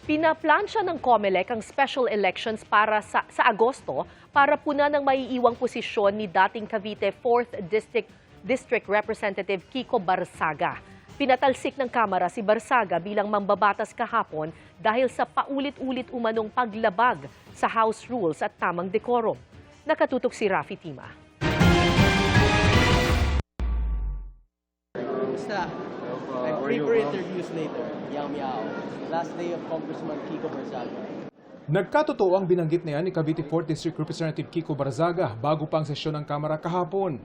Pinaplansya ng COMELEC ang special elections para sa Agosto para puna ng maiiwang posisyon ni dating Cavite 4th District Representative Kiko Barsaga. Pinatalsik ng Kamara si Barsaga bilang mambabatas kahapon dahil sa paulit-ulit umanong paglabag sa House rules at tamang decorum. Nakatutok si Rafi Tima. I'm free for interviews later. Meow meow. Last day of Congressman Kiko Barsaga. Nagkatotoo ang binanggit na yan ni Cavite 4th District Representative Kiko Barsaga bago pa ang sesyon ng Kamara kahapon.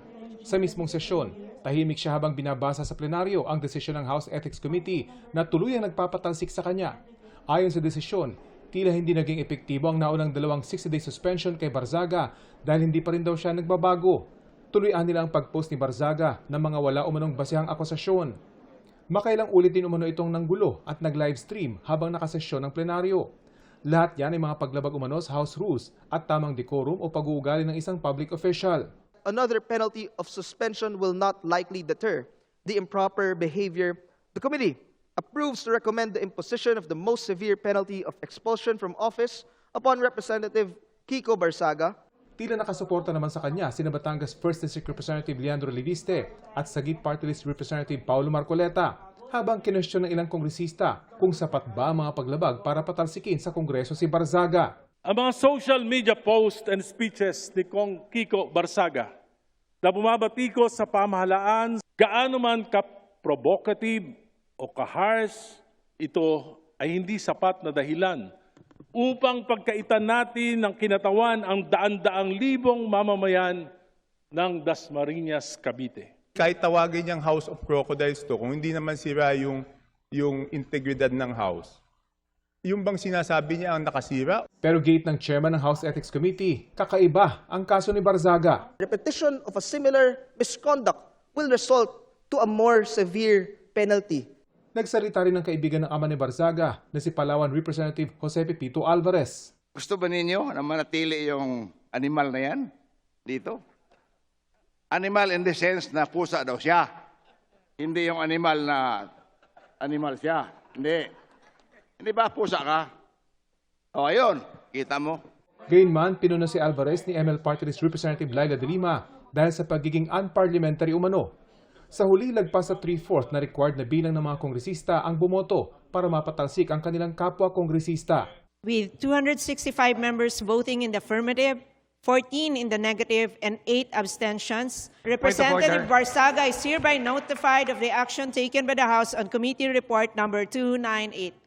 Sa mismong sesyon, tahimik siya habang binabasa sa plenaryo ang desisyon ng House Ethics Committee na tuluyang nagpapatalsik sa kanya. Ayon sa desisyon, tila hindi naging epektibo ang naunang 2 60-day suspension kay Barsaga dahil hindi pa rin daw siya nagbabago. Tuloy-an nila ang pag-post ni Barsaga ng mga wala umanong basehang akusasyon. Makailang ulit din umano itong nanggulo at nag-livestream habang nakasesyon ng plenaryo. Lahat yan ay mga paglabag umano sa House rules at tamang decorum o pag-uugali ng isang public official. Another penalty of suspension will not likely deter the improper behavior. The committee approves to recommend the imposition of the most severe penalty of expulsion from office upon Representative Kiko Barsaga. Tila nakasuporta naman sa kanya sina Batangas 1st District Representative Leandro Leviste at Sagip Party List Representative Paulo Marcoleta, habang kinwestiyon ng ilang kongresista kung sapat ba ang mga paglabag para patalsikin sa Kongreso si Barsaga. Ang mga social media posts and speeches ni Kong Kiko Barsaga na bumabatikos sa pamahalaan, gaano man ka-provocative o ka-harsh, ito ay hindi sapat na dahilan upang pagkaitan natin ng kinatawan ang daan-daang libong mamamayan ng Dasmariñas, Cavite. Kahit tawagin niyang House of Crocodiles to, kung hindi naman sira yung integridad ng House, yung bang sinasabi niya ang nakasira? Pero gate ng chairman ng House Ethics Committee, kakaiba ang kaso ni Barsaga. Repetition of a similar misconduct will result to a more severe penalty. Nagsalita rin ng kaibigan ng ama ni Barsaga na si Palawan Representative Jose Pepito Alvarez. Gusto ba ninyo na manatili yung animal na yan dito? Animal in the sense na pusa daw siya. Hindi yung animal na animal siya. Hindi. Hindi ba pusa ka? O ayun, kita mo. Gayunman, pinuna si Alvarez ni ML Party List Representative Laila de Lima dahil sa pagiging unparliamentary umano. Sa huli, lagpas sa 3/4 na required na bilang ng mga kongresista ang bumoto para mapatalsik ang kanilang kapwa kongresista. With 265 members voting in the affirmative, 14 in the negative, and 8 abstentions, Representative Barsaga is hereby notified of the action taken by the House on Committee Report number 298.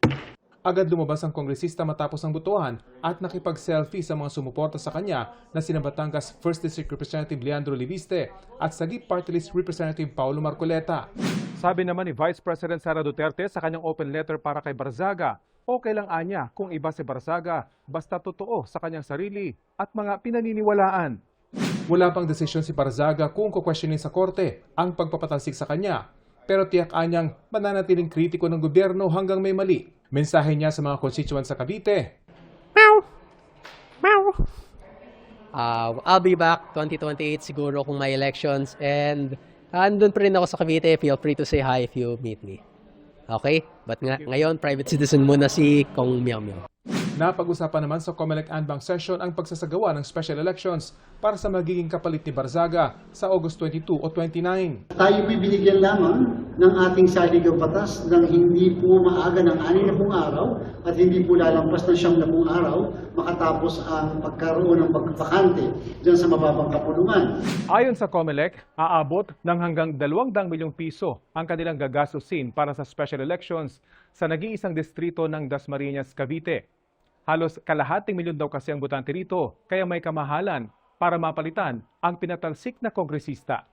Agad lumabas ang kongresista matapos ang botohan at nakipag-selfie sa mga sumuporta sa kanya na sina Batangas 1st District Representative Leandro Leviste at Sagip Party List Representative Paulo Marcoleta. Sabi naman ni Vice President Sara Duterte sa kanyang open letter para kay Barsaga, okay lang anya kung iba si Barsaga basta totoo sa kanyang sarili at mga pinaniniwalaan. Wala pang desisyon si Barsaga kung kukwestiyonin sa korte ang pagpapatalsik sa kanya. Pero tiyak anyang mananatiling kritiko ng gobyerno hanggang may mali. Mensahe niya sa mga constituents sa Cavite. I'll be back 2028 siguro kung may elections, and andun pa rin ako sa Cavite. Feel free to say hi if you meet me. Okay? But ngayon, private citizen muna si Kong Meow Meow. Napag-usapan naman sa COMELEC Anbang Session ang pagsasagawa ng special elections para sa magiging kapalit ni Barsaga sa August 22 o 29. Tayo bibinigyan lamang ng ating saligang batas ng hindi po maaga ng 60 araw at hindi po lalampas ng 70 araw makatapos ang pagkaroon ng pagpakante dyan sa mababang kapulungan. Ayon sa COMELEC, aabot ng hanggang 200 milyong piso ang kanilang gagastusin para sa special elections sa nag-iisang distrito ng Dasmariñas, Cavite. Halos kalahating milyon daw kasi ang botante rito, kaya may kamahalan para mapalitan ang pinatalsik na kongresista.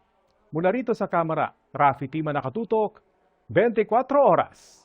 Mula rito sa Kamara, Rafi Tima, Nakatutok, 24 Oras.